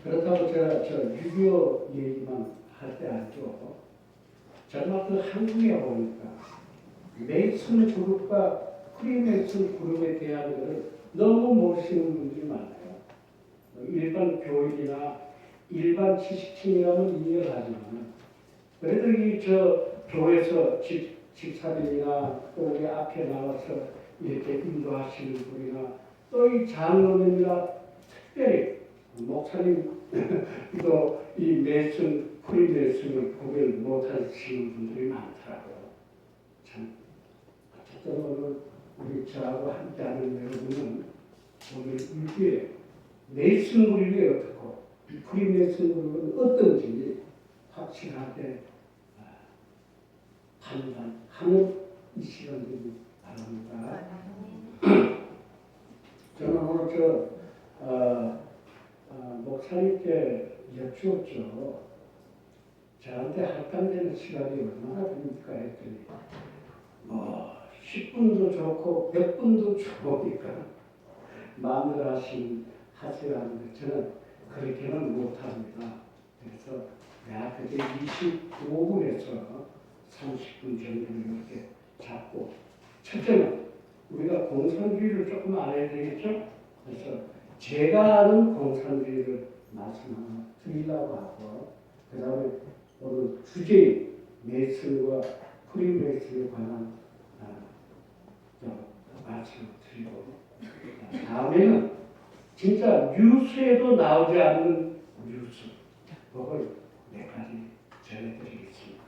그렇다고 제가 저6.25 얘기만 할 때 아니죠. 정말 그 한국에 오니까 메이슨 그룹과 프리메이슨 그룹에 대한 것을 너무 모르시는 분들이 많아요. 일반 교인이나 일반 지식층이라면 이해를 하지만 그래도 이 저 교회에서 집사님이나 또 우리 앞에 나와서 이렇게 인도하시는 분이나 또 이 장로님이나 특별히 목사님도 이 메이슨 프리메이슨을 구별 못하시는 분들이 많더라고요. 참 어쨌든 오늘 우리 저하고 함께하는 여러분은 오늘 이게 메이슨 그룹이 어떻고 프리메이슨 그룹은 어떤지 확실하게 판단하는 이 시간들이 바랍니다. 저는 오늘 목사님께 여쭈었죠. 저한테 할당되는 시간이 얼마나 됩니까 했더니 10분도 좋고 100분도 좋으니까 마음대로 하세요 하는데 저는 그렇게는 못합니다. 그래서 내가 그때 25분에서 30분 정도를 이렇게 잡고 첫째는 우리가 공산주의를 조금 알아야 되겠죠? 그래서 제가 아는 공산주의를 말씀 하나 드리려고 하고 그 다음에 오늘 주제인 메이슨과 프리메이슨에 관한 말씀을 드리고 다음에는 진짜 뉴스에도 나오지 않는 뉴스 그걸 몇 가지 전해드리겠습니다.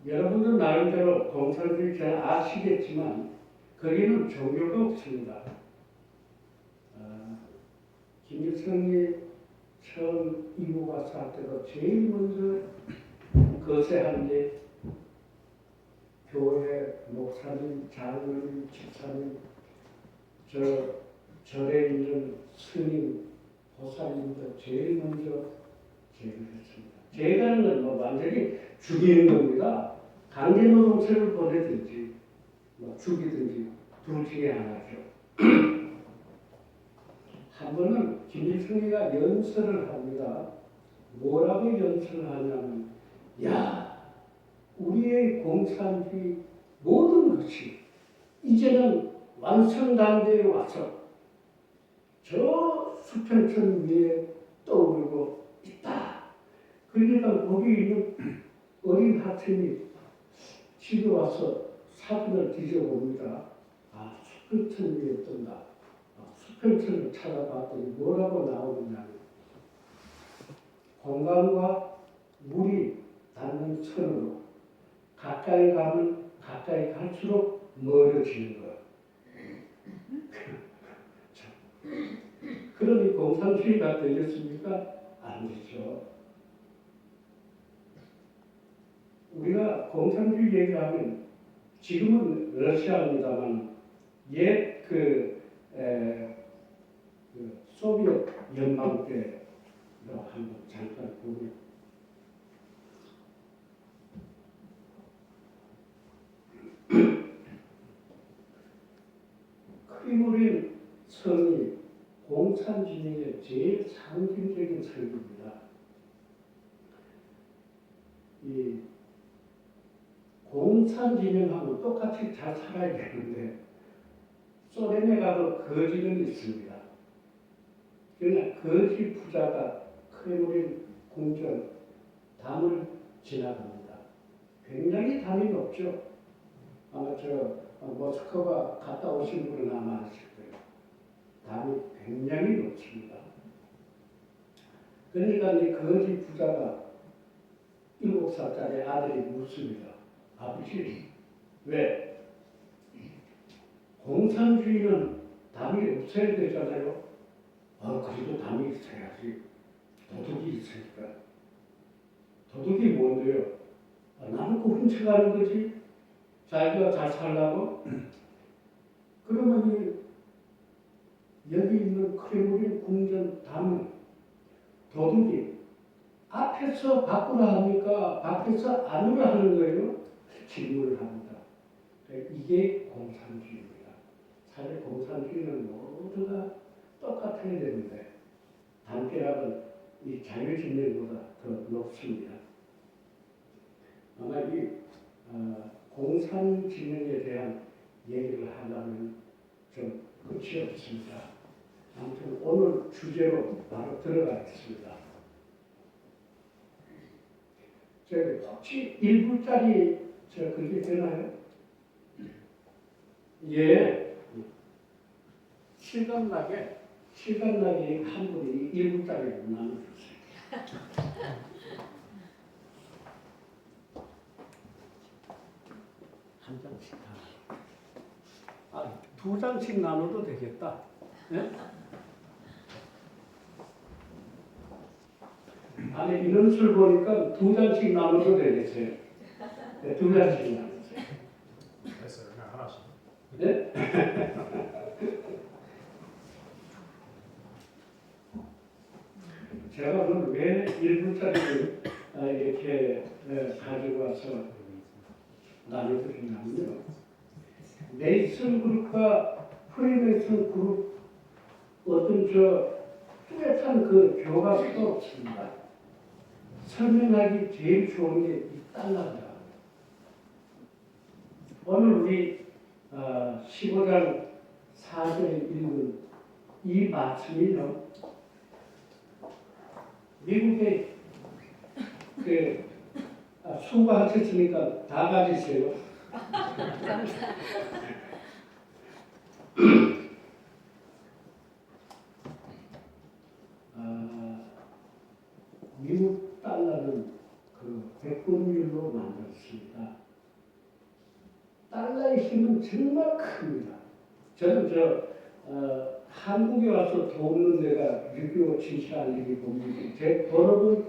여러분들 나름대로 공산주의 잘 아시겠지만 거기는 종교가 없습니다. 김일성이 처음 이국 와서 할 때도 제일 먼저 거세한 게 교회 목사님, 장로님, 집사님, 절에 있는 스님, 보살님도 제일 먼저 제거했습니다. 제거는 뭐 완전히 죽이는 겁니다. 강제노동체를 보내든지 죽이든지 둘 중에 하나죠. 한 번은 김일성이가 연설을 합니다. 뭐라고 연설을 하냐면 우리의 공산주의 모든 것이 이제는 완성단계에 와서 저 수평선 위에 떠오르고 있다. 그러니까 거기 있는 어린 학생이 집에 와서 사진을 뒤져봅니다. 수평선 위에 뜬다. 수평선을 찾아봤더니 뭐라고 나오느냐면 공간과 물이 닿는 선으로 가까이 가면 가까이 갈수록 멀어지는 것. 그러니 공산주의가 되겠습니까? 안 되죠. 우리가 공산주의 얘기하면 지금은 러시아입니다만 옛 소비에트 연방 때로 한번 잠깐 보면 크레물린 성이 공산주의의 제일 상징적인 성입니다. 이 공산진영하고 똑같이 잘 살아야 되는데 소련에 가도 거지는 있습니다. 그러나 거지 부자가 크레물린 궁전 담을 지나갑니다. 굉장히 담이 높죠. 아마 모스크바 갔다 오신 분은 아마 아실 거예요. 담이 굉장히 높습니다. 그러니까 이 거지 부자가 7살짜리 아들이 묻습니다. 아버지, 왜? 공산주의는 담이 없어야 되잖아요. 그래도 담이 있어야지. 도둑이 있으니까. 도둑이 뭔데요? 나는 그 훔쳐가는 거지. 자기가 잘 살라고? 그러면 여기 있는 크레물린 궁전 담은 도둑이 앞에서 밖으로 합니까? 밖에서 안으로 하는 거예요? 질문을 합니다. 이게 공산주의입니다. 사실 공산주의는 모두가 똑같이 똑같아야 되는데 단계락은 이 자유진영보다 더 높습니다. 아마 이 공산진영에 대한 얘기를 하려면 좀 끝이 없습니다. 아무튼 오늘 주제로 바로 들어가겠습니다. 혹시 1불짜리 그게 되나요? 예. 실감나게 한 분이 1불짜리를 나눠주세요. 한 장씩 다. 두 장씩 나눠도 되겠다. 네? 아니 인원수를 보니까 두 장씩 나눠도 되겠어요. 네, 두 장씩 나누세요. 됐어요. 그냥 하나씩. 네? 제가 오늘 왜 1불짜리를 이렇게 가지고 와서 나눠드리냐면요. 메이슨 그룹과 프리메이슨 그룹 어떤 뚜렷한 그 교각도 없습니다. 설명하기 제일 좋은 게 이 달러입니다. 오늘 우리 15장 4절에 읽은 이 말씀이요. 미국에 수가 하셨으니까 다 가지세요. 미국 달러는 그 백분율로 만들었습니다. 달러의 힘은 정말 큽니다. 저는 한국에 와서 돕는 데가 6.25 진실한 얘기 법률이 제 본업은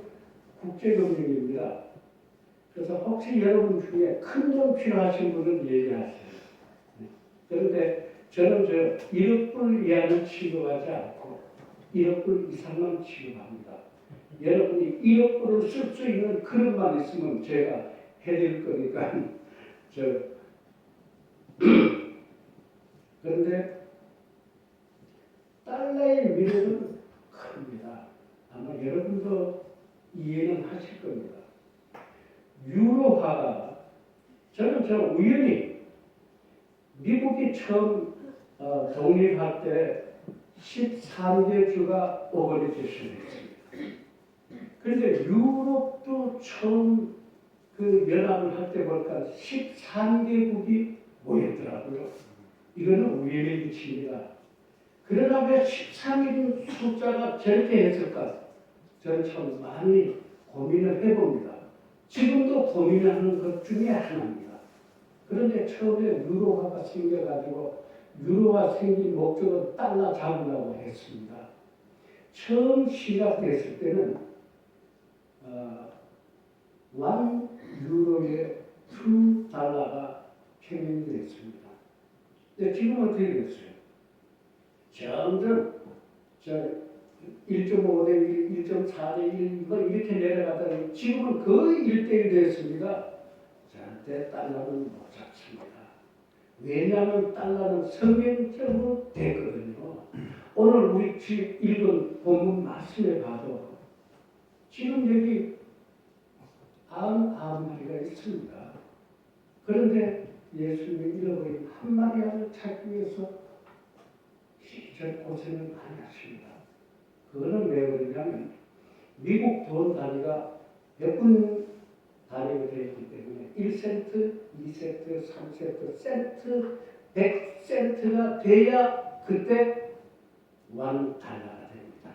국제금융입니다. 그래서 혹시 여러분 중에 큰 돈 필요하신 분은 얘기하세요. 그런데 저는 1억 불 이하는 취급하지 않고 1억 불 이상만 취급합니다. 여러분이 1억 불을 쓸 수 있는 그릇만 있으면 제가 해드릴 거니까 그런데 달러의 위력은 큽니다. 아마 여러분도 이해는 하실 겁니다. 유로화가 저는 우연히 미국이 처음 독립할 때 13개 주가 오거니제이션이 있습니다. 그런데 유럽도 처음 그 연합을 할 때 보니까 13개국이 모였더라고요. 이거는 우연의 빛입니다. 그러나 왜 13인 숫자가 저렇게 했을까? 저는 참 많이 고민을 해봅니다. 지금도 고민하는 것 중에 하나입니다. 그런데 처음에 유로화가 생겨가지고 유로화 생긴 목적은 달러 잡으려고 했습니다. 처음 시작됐을 때는 1 유로에 2 달러가 평행이 됐습니다. 근데 지금 어떻게 됐어요? 점점 1.5 대 1, 1.4 대 1 이렇게 내려가다가 지금은 거의 1대1 됐습니다. 절대 달러는 못 잡습니다. 왜냐하면 달러는 성경적으로 됐거든요. 오늘 우리 읽은 본문 말씀에 봐도 지금 여기 99마리가 있습니다. 그런데 예수님이 잃어버린 한 마리 안을 찾기 위해서 시절 고생을 많이 하십니다. 그거는 왜 그러냐면 미국 돈 단위가 100분 단위로 되어 있기 때문에 1센트, 2센트, 3센트, 센트, 100센트가 돼야 그때 1 달러가 됩니다.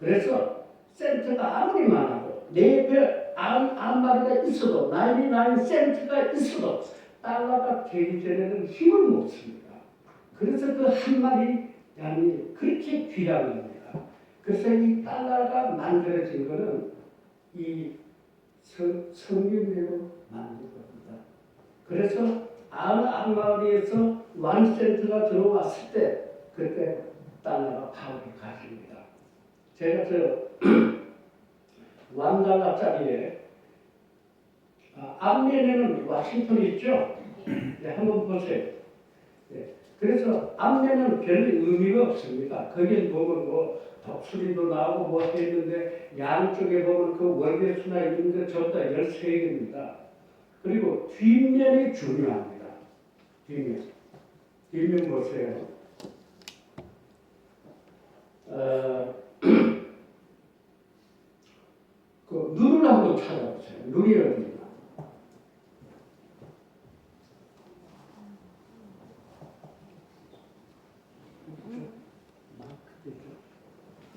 그래서 센트가 아무리 많아도 4배 99마리가 있어도 99센트가 있어도 달러가 되기 전에는 힘을 못 씁니다. 그래서 그 한 마리 양이 그렇게 귀한 겁니다. 그래서 이 달러가 만들어진 것은 이 성경대로 만든 겁니다. 그래서 아마리에서 1센트가 들어왔을 때 그때 달러가 파워를 가집니다. 제가 1달러짜리에 앞면에는 워싱턴이 있죠? 네, 한번 보세요. 네, 그래서 앞면은 별 의미가 없습니다. 거기에 보면 뭐 독수리도 나오고 뭐 했는데 양쪽에 보면 그 월계수나 이런 게 전부 다 13개입니다. 그리고 뒷면이 중요합니다. 뒷면. 뒷면 보세요. 그 눈을 한번 찾아보세요. 눈이 어디 있나?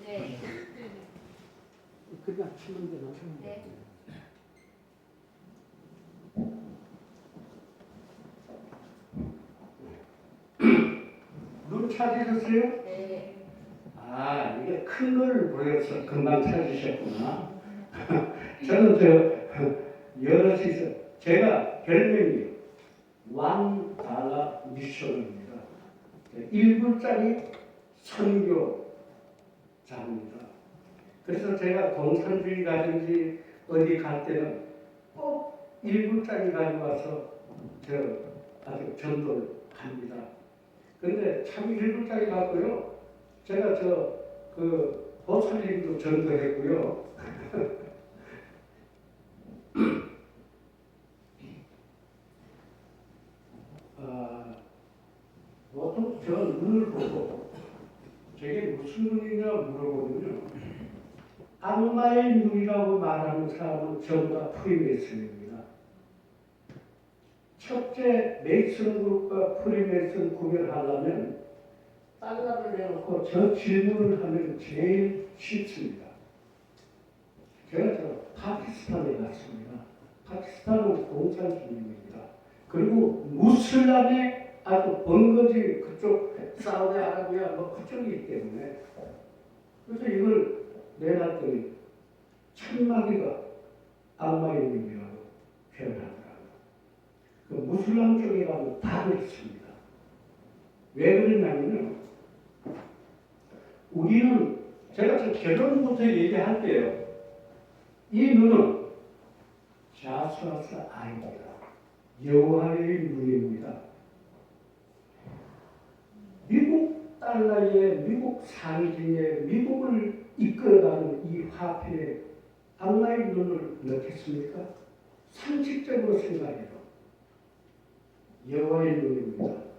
네. 그냥 치면 되나? 네. 눈 찾으셨어요? 네. 아, 이게 큰 걸 보여서 금방 찾으셨구나. 저는 여럿이서 제가 별명이 $1 미션입니다. 1불짜리 선교자입니다. 그래서 제가 공산주의 가든지 어디 갈 때는 꼭 1불짜리 가져와서 저 아주 전도를 합니다. 근데 참 1불짜리 갖고요. 제가 그 보살님도 전도했고요. 보통 저 눈을 보고 저게 무슨 눈이냐 물어보면요. 악마의 눈이라고 말하는 사람은 전부 다 프리메이슨입니다. 첫째 메이슨 그룹과 프리메이슨 구별하려면 달러를 내놓고 저 질문을 하면 제일 쉽습니다. 제가 파키스탄에 갔습니다. 파키스탄은 공산주의입니다. 그리고 무슬람의 아주 번거지 그쪽 사우디아라비아 뭐 그쪽이기 때문에 그래서 이걸 내놨더니 천마디가 악마의 눈이라고 표현하더라고요. 그 무슬람 쪽에 가면 다 그렇습니다. 왜 그러냐면요. 우리는 제가 결혼부터 얘기할 때요. 이 눈은 자수아스 아입니다. 여호와의 눈입니다. 미국 달러의 미국 상징의 미국을 이끌어가는 이 화폐에 악마의 눈을 넣겠습니까? 상식적으로 생각해요. 여호와의 눈입니다.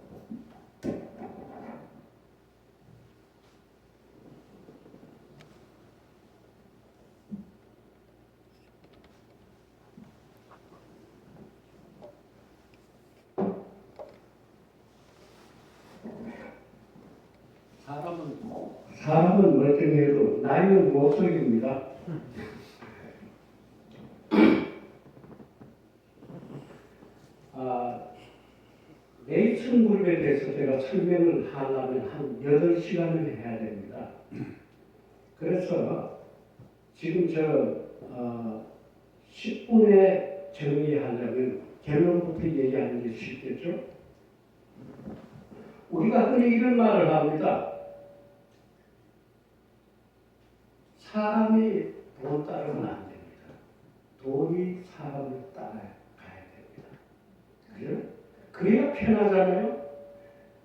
사람은 멀쩡해도 나이는 못 속입니다. 네이션 그룹에 대해서 제가 설명을 하려면 한 8시간을 해야 됩니다. 그래서 지금 10분에 정리하려면 결론부터 얘기하는 게 쉽겠죠? 우리가 흔히 이런 말을 합니다. 사람이 돈 따르면 안 됩니다. 돈이 사람을 따라가야 됩니다. 그죠? 그래야 편하잖아요.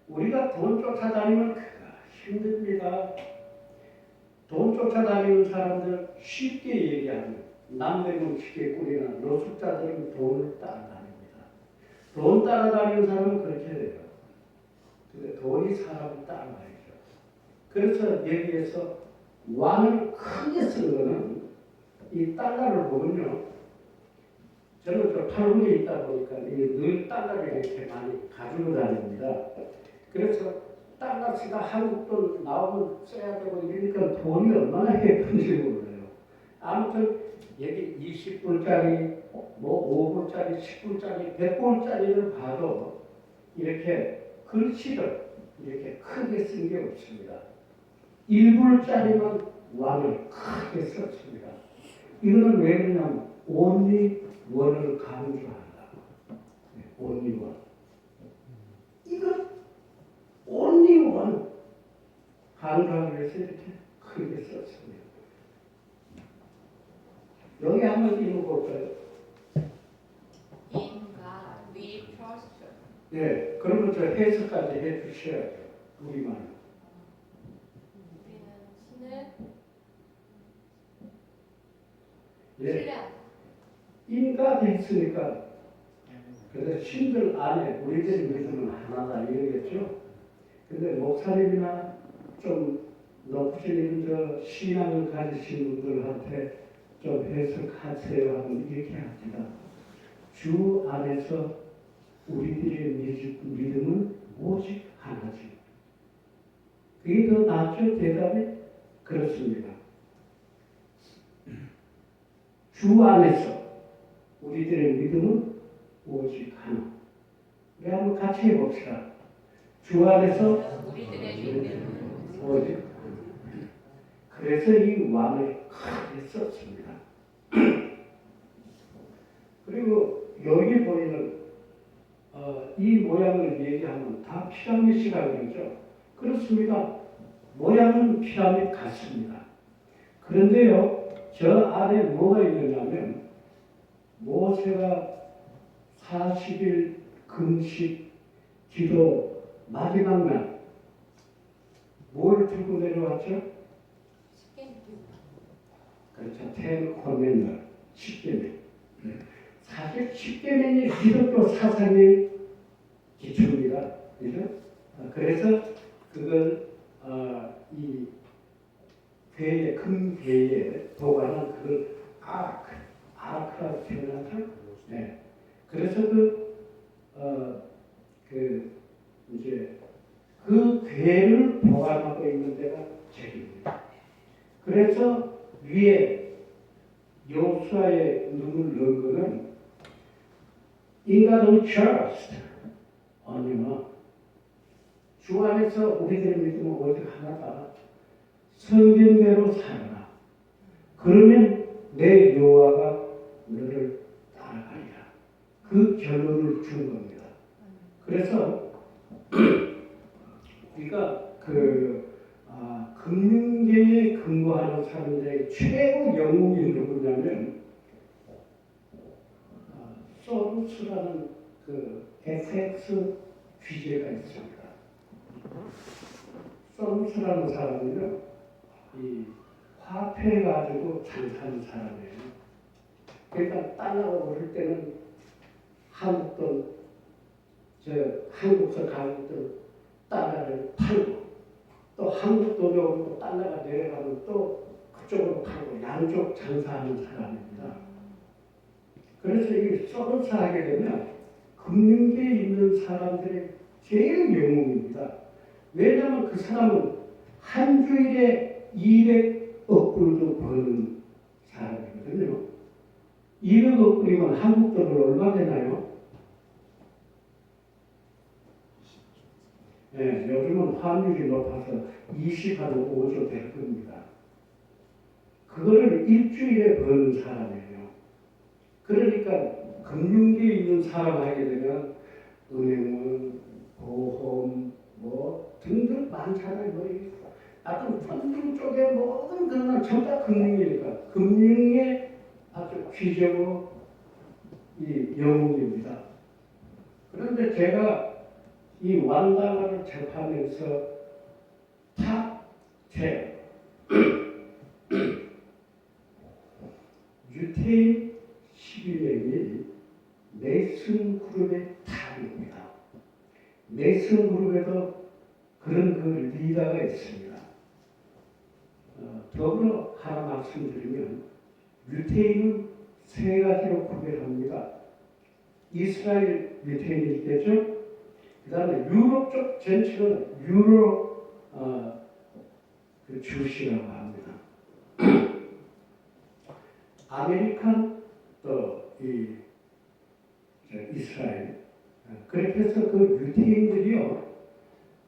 우리가 돈 쫓아다니면 힘듭니다. 돈 쫓아다니는 사람들 쉽게 얘기하면 남대문 시계꾼이나 노숙자들은 돈을 따라다닙니다. 돈 따라다니는 사람은 그렇게 돼요. 근데 돈이 사람을 따라가야죠. 그래서 여기에서 왕을 크게 쓴 거는 이 달러를 보면요. 저는 팔군에 있다 보니까 늘 달러를 이렇게 많이 가지고 다닙니다. 그래서 달러가 한국 돈 나오면 써야 되고 이러니까 돈이 얼마나 예쁜지 몰라요. 아무튼 여기 20불짜리, 뭐 5불짜리, 10불짜리, 100불짜리를 봐도 이렇게 글씨를 이렇게 크게 쓴 게 없습니다. 1불짜리만 왕을 크게 썼습니다. 이거는 왜 그러냐면 only 원을 강조한다. only 원. 이거 only 원 강조하기 위해서 이렇게 크게 썼습니다. 여기 한번 읽어볼까요? In God we trust. 예, 그러면 저 해석까지 해주셔야죠. 우리말로. 우리는 신을 예, 신뢰한다. 인까지 했으니까 그래서 신들 안에 우리들이 믿으면 하나다 이러겠죠. 근데 목사님이나 좀 높으신 저 신앙을 가지신 분들한테 좀 해석하세요 하면 이렇게 합니다. 주 안에서 우리들의 믿음은 오직 하나지. 그게 더 낫죠? 대답이 그렇습니다. 주 안에서 우리들의 믿음은 오직 하나. 우리 한번 같이 해봅시다. 주 안에서 우리들의 믿음은 오직 하나. 그래서 이 왕을 크게 썼습니다. 그리고 여기 보이는 이 모양을 얘기하면 다 피라미드라 그러죠. 그렇습니다. 모양은 피라미드 같습니다. 그런데요, 저 안에 뭐가 있느냐면 모세가 40일 금식 기도 마지막 날 뭘 들고 내려왔죠? 쉽게 그렇죠. 텐 코멘더 10계명. 사실 10계명이 기독교 사상의 기초입니다. 그죠? 그래서 그걸 이 괴에 금 괴에 보관한 그걸 아크라고 표현하죠. 네. 그래서 이제 그 괴를 보관하고 있는 데가 저기입니다. 그래서 위에 여호수아의 눈을 넣은 거는 In God we trust. 아니면 주 안에서 우리들의 믿음은 오직 하나다. 성경대로 살아라. 그러면 내 여호와가 너를 따라가리라. 그 결론을 준 겁니다. 그래서 우리가 금융계에 근무하는 사람들의 최고 영웅이 누구냐면 소로스라는 그 FX 귀재가 있습니다. 소로스라는 사람은요, 이 화폐 가지고 장사하는 사람이에요. 그러니까 달러가 오를 때는 한국 돈, 한국서 가격들 달러를 팔고, 또 한국 돈이 오르고 달러가 내려가면 또 그쪽으로 팔고 양쪽 장사하는 사람입니다. 그래서 이 소로스 하게 되면 금융계에 있는 사람들의 제일 영웅입니다. 왜냐하면 그 사람은 한 주일에 200억 불도 버는 사람이거든요. 200억 불이면 한국 돈으로 얼마 되나요? 네, 요즘은 환율이 높아서 20하고 5조 될 겁니다. 그거를 일주일에 버는 사람이에요. 그러니까 금융계에 있는 사람 하게 되면 은행은 보험 뭐 등등 많잖아요. 뭐 아주 펀딩 쪽에 모든 그런 전부 다 금융이니까 금융의 아주 귀재고 이 영웅입니다. 그런데 제가 이 완달러를 접하면서 탑10 유태인 12명이 메이슨 그룹의 탑입니다. 메이슨 그룹에도 그런 그 리더가 있습니다. 더불어 하나 말씀드리면 유태인은 세 가지로 구별합니다. 이스라엘 유태인이 있겠죠? 그 다음에 유럽 쪽 전체는 유로 그 주시라고 합니다. 아메리칸 또 이스라엘 그렇게 해서 그 유태인들이요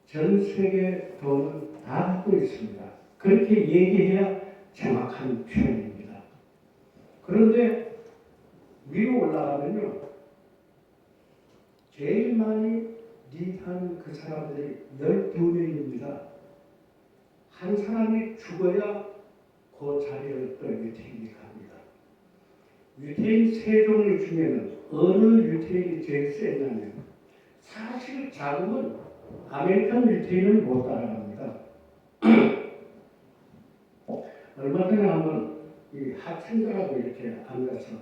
전 세계 돈을 다 갖고 있습니다. 그렇게 얘기해야 정확한 표현입니다. 그런데 위로 올라가면요 제일 많이 리드하는 그 사람들이 12명입니다. 한 사람이 죽어야 그 자리를 또 유태인이 갑니다. 유태인 세 종류 중에는 어느 유태인이 제일 세냐면 사실 자금은 아메리칸 밀테인을 못 따라갑니다. 얼마 전에 한번 이 학생들하고 이렇게 앉아서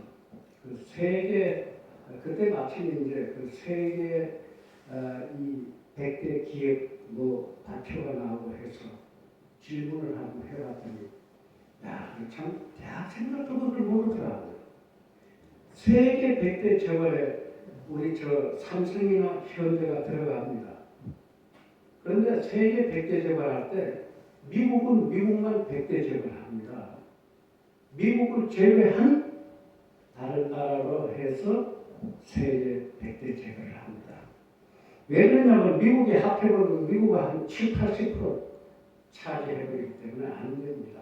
그 세계 그때 마침 이제 그 세계 이 100대 기업 뭐 발표가 나오고 해서 질문을 한번 해봤더니 참 대학생들도 그걸 모르더라고요. 세계 100대 재벌에 우리 저 삼성이나 현대가 들어갑니다. 그런데 세계 100대 재벌 할 때 미국은 미국만 100대 재벌 합니다. 미국을 제외한 다른 나라로 해서 세계 100대 재벌을 합니다. 왜 그러냐면 미국의 합해보면 미국은 한 7, 80% 차지해버리기 때문에 안 됩니다.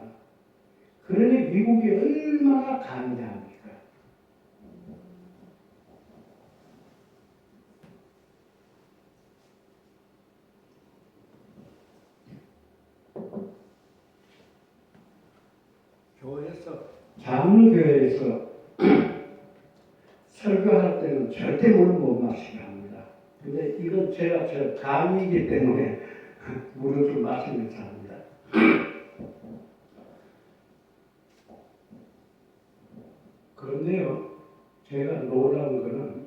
그러니 미국이 얼마나 강대합니까? 교회에서 장로교회에서 설교할 때는 절대 물을 못 마시게 합니다. 근데 이건 제가 저 감이기 때문에 물을 좀 마시면서 합니다. 그런데요, 제가 놀라운 거는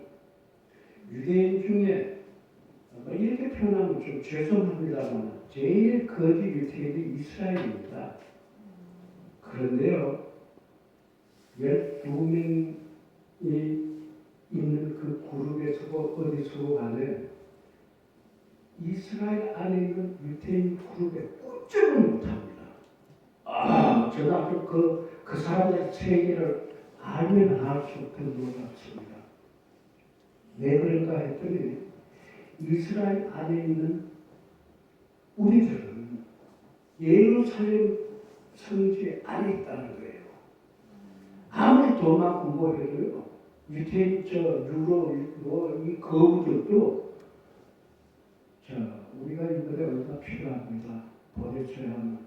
유대인 중에 이렇게 표현하면 좀 죄송합니다만 제일 거짓 유대인이 이스라엘입니다. 그런데요, 12명이 있는 그 그룹에서도 어디서도 간에 이스라엘 안에 있는 유대인 그룹에 꼼짝을 못합니다. 저는 아주 그 사람들의 세계를 알면 알수록 더 놀랍습니다. 왜 그런가 했더니 이스라엘 안에 있는 우리들은 예루살렘 성지 안에 있다는 거예요. 아무리 돈만 공부해도요, 유태인 유로 이 거부들도 우리가 이번에 얼마 필요합니다. 보내줘야 하는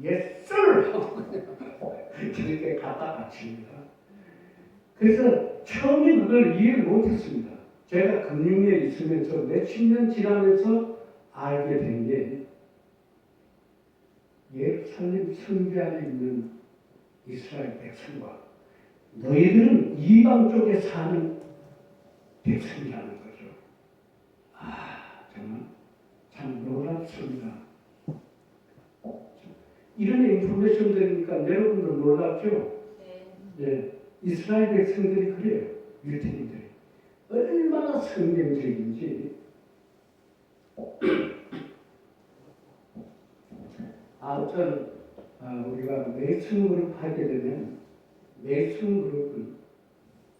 yes sir 하고 이렇게 갖다 바칩니다. 그래서 처음에 그걸 이해를 못했습니다. 제가 금융에 있으면서 몇십 년 지나면서 알게 된 게 예루살렘 성지 안에 있는 이스라엘 백성과 너희들은 이방 쪽에 사는 백성이라는 거죠. 정말 참 놀랍습니다. 이런 인포메이션 들으니까 여러분도 놀랍죠? 네. 이스라엘 백성들이 그래요. 유대인들이. 얼마나 성경적인지. 아무튼 우리가 메이슨 그룹 하게 되면 메이슨 그룹은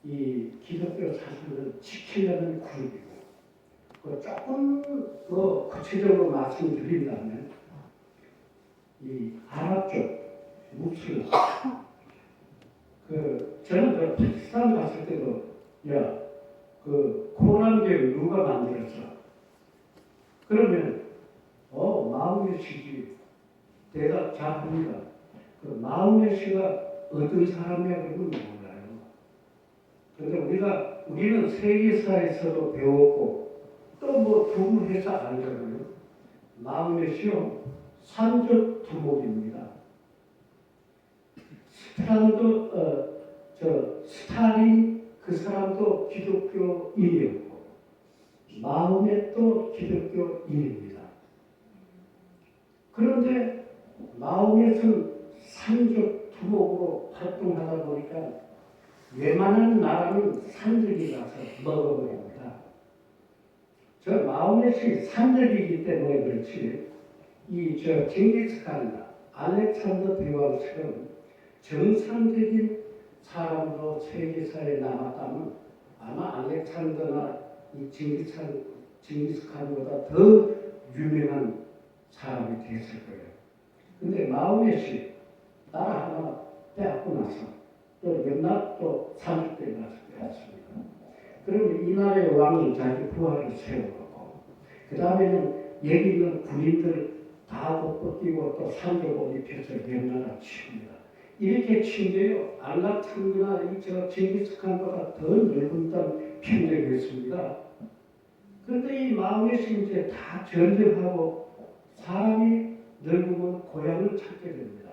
이 기독교 사상을 지키려는 그룹이고 조금 더 구체적으로 말씀드린다면 이 아랍 쪽 무슬림 저는 파키스탄 갔을 때도 그 코란교회 누가 만들었어? 그러면 마음의 시지 대답 잘합니다. 그 마음의 시가 어떤 사람이야 그러면 몰라요. 그런데 우리는 세계사에서도 배웠고 또 뭐 두부해서 알잖아요. 마음의 시요 산적 두목입니다. 스탈린 그 사람도 기독교인이었고 마음의 또 기독교인입니다. 그런데 마음에서는 산적 두목으로 활동하다 보니까 웬만한 나라는 산적이라서 먹어버립니다. 저 마음의 산적이기 때문에 그렇지 징기스칸이나 알렉산더 대왕처럼 정상적인 사람으로 세계사에 남았다면 아마 알렉산더나 이 징기스칸보다 더 유명한 사람이 됐을 거예요. 근데 마음의 나라 하나 빼앗고 나서 또 몇날 또 30대 나서 빼앗습니다. 그러면 이 나라의 왕은 자기 부하를 세워놓고 그 다음에는 여기 있는 군인들 다 벗기고 또 산적 옷 입혀서 명나라 치웁니다. 이렇게 친 게요. 알렉산더나 징기스칸보다 더 넓은 땅 평정했습니다. 그런데 이 마음의 심지에 다 전쟁하고 사람이 늙으면 고향을 찾게 됩니다.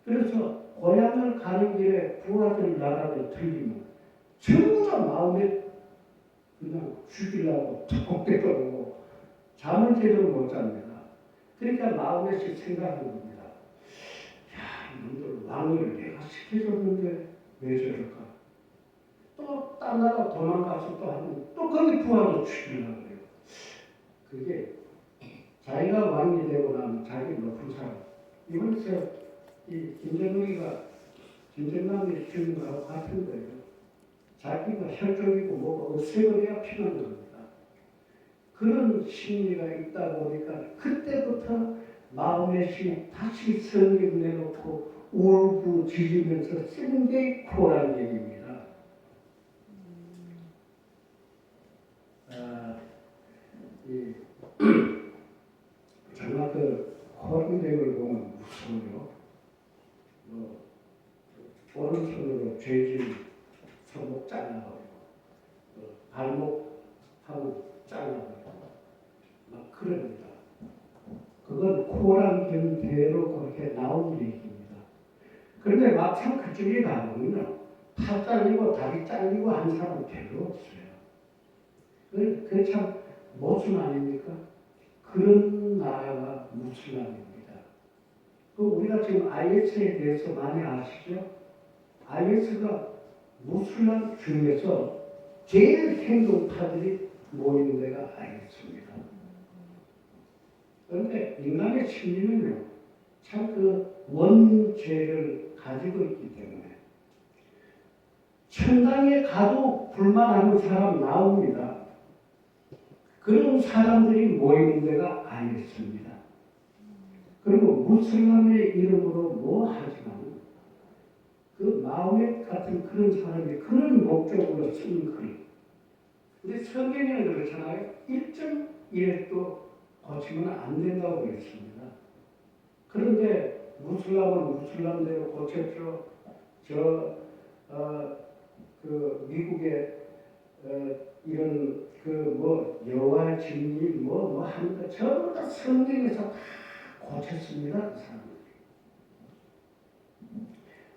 그래서 고향을 가는 길에 부하들 나라를 들리면 전부 다 마음에 그냥 죽이려고 톡톡 떠오고 잠을 제대로 못 잡니다. 그러니까 마음에서 생각하는 겁니다. 야, 이놈들 왕을 내가 시켜줬는데 왜 저럴까? 또 딴 나라 도망가서 또 하면 또 거기 부하도 죽이려고 그래요. 그게 자기가 왕이 되고 나면 자기 높은 사람. 이번에 이 김정은이가 김정남이 키우는 거하고 같은 거예요. 자기가 혈족이고 뭐가 없애버려야 피나는 겁니다. 그런 심리가 있다 보니까 그때부터 마음의 힘이 다시 성경 내놓고 울부짖으면서 쓰는 게 코란 얘기입니다. 정말 그 호랑이를 보면 무서워요. 오른손으로 죄질 손목 잘라버리고 발목하고 잘라버리고 막 그럽니다. 그건 코란 경대로 그렇게 나온 얘기입니다. 그런데 막상 그쪽에 가보면요, 팔 잘리고 다리 잘리고 한 사람은 별로 없어요. 그게 참 모순 아닙니까? 그런 나라가 무슬람입니다. 그 우리가 지금 IS에 대해서 많이 아시죠? IS가 무슬람 중에서 제일 행동파들이 모이는 데가 IS입니다. 그런데 인간의 심리는요, 참 그 원죄를 가지고 있기 때문에 천당에 가도 불만하는 사람 나옵니다. 그런 사람들이 모이는 데가 IS입니다. 그리고 무슬람의 이름으로 뭐 하지만 그 마음에 같은 그런 사람이 그런 목적으로 쓰는 글. 근데 성경에는 그렇잖아요. 1.1획도 고치면 안 된다고 그랬습니다. 그런데 무슬람은 무슬람대로 고쳤죠. 그 미국의 이런 그 뭐 여호와의 증인 뭐 하는 거 전부 다 성경에서 다 고쳤습니다. 그 사람들이.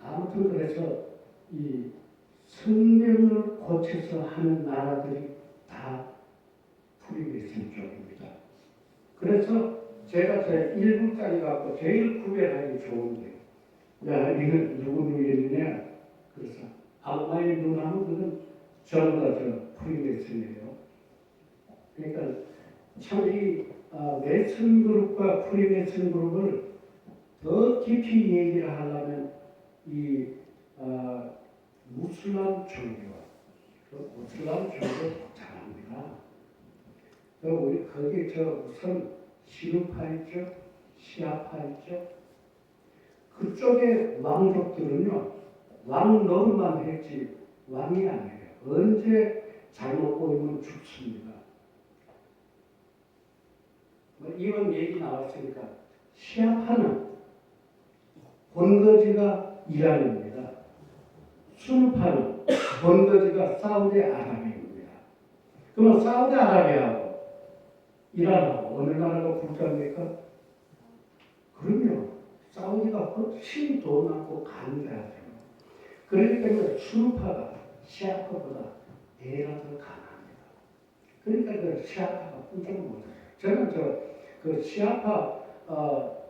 아무튼 그래서 이 성경을 고쳐서 하는 나라들이 다 프리메이슨 쪽입니다. 그래서 제가 제 1부까지 갖고 제일 구별하기 좋은데, 야, 이건 누구 눈이냐? 그래서 악마의 눈하면 그건 전부 다 저 프리메이슨이에요. 그러니까 참 이 메이슨 그룹과 프리메이슨 그룹을 더 깊이 얘기를 하려면 이 무슬람 종교, 그 무슬람 종교 복잡합니다. 우리 거기 저 우선 시루파 있죠, 시아파 있죠. 그쪽의 왕족들은요, 왕 노릇만 했지 왕이 아니에요. 언제 잘못 보이면 죽습니다. 뭐 이런 얘기 나왔으니까 시아파는 본거지가 이란입니다. 순파는 본거지가 사우디아라비아입니다. 그러면 사우디아라비아하고 이란하고 어느 나라가 국가입니까? 그럼요. 사우디가 훨씬 더 많고 강대하죠. 그렇기 때문에 순파가 시아파보다 애가 더 강합니다. 그러니까 그 시아파가 꾸준히 못해요. 저는 그 시아파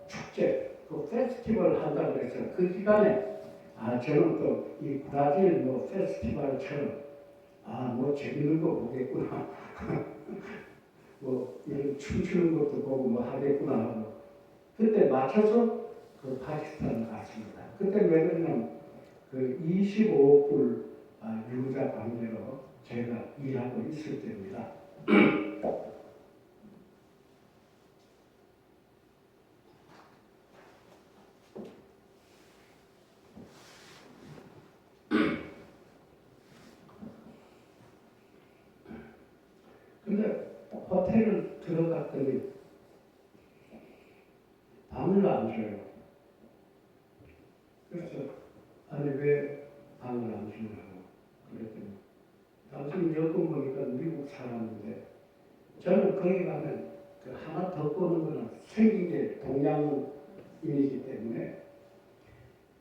축제, 그 페스티벌 한다고 그랬어요. 그 기간에 저는 또 이 브라질 뭐 페스티벌처럼 뭐 재밌는 거 보겠구나. 뭐 이런 춤추는 것도 보고 뭐 하겠구나 하고 그때 맞춰서 그 파키스탄을 갔습니다. 그때 왜 그러냐면 그 25불 유자 관계로 제가 일하고 있을 때입니다. 근데 호텔을 들어갔더니 방을 안 줘요. 그래서 아니 왜 방을 안 주냐고 그랬더니 당신 여권 보니까 미국 사람인데 저는 거기 가면 그 하나 더 보는 거는 생긴 게 동양인이기 때문에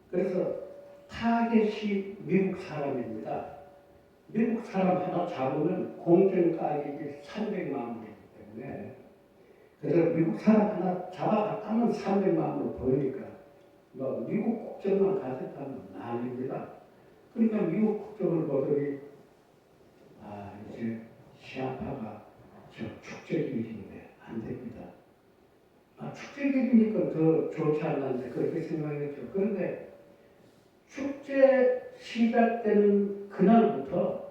그래서 타겟이 미국 사람입니다. 미국 사람 하나 잡으면 공정 가격이 300만 원이기 때문에 그래서 미국 사람 하나 잡아갔다면 300만 원으로 보이니까 뭐 미국 국적만 가졌다면 난립니다. 그러니까 미국 국적을 보더니 이제 시아파가 저 축제길인데 안 됩니다. 축제길이니까 더 좋지 않는데 그렇게 생각했죠. 그런데 축제 시작되는 그날부터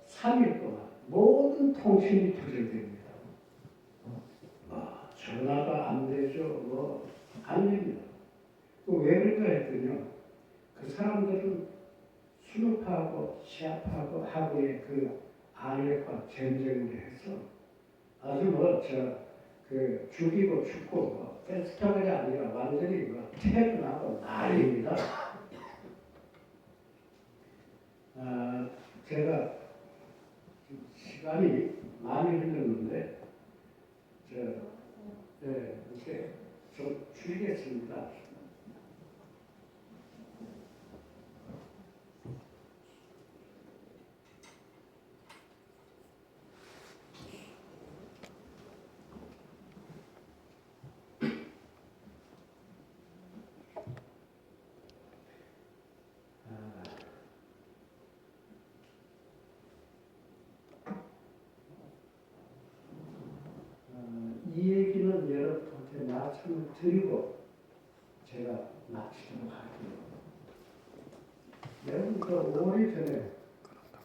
3일 동안 모든 통신이 두절됩니다. 전화가 안 되죠. 안 됩니다. 왜 그럴까 했더니요. 그 사람들은 수누파하고 시아파하고의 그 안력과 전쟁을 해서 아주 죽이고 죽고 페스타가 아니라 완전히 퇴근하고 난리입니다. 제가 시간이 많이 흘렀는데 이렇게 좀 줄이겠습니다. 이 얘기는 여러분한테 말씀을 드리고 제가 마치도록 할게요. 여러분 오래전에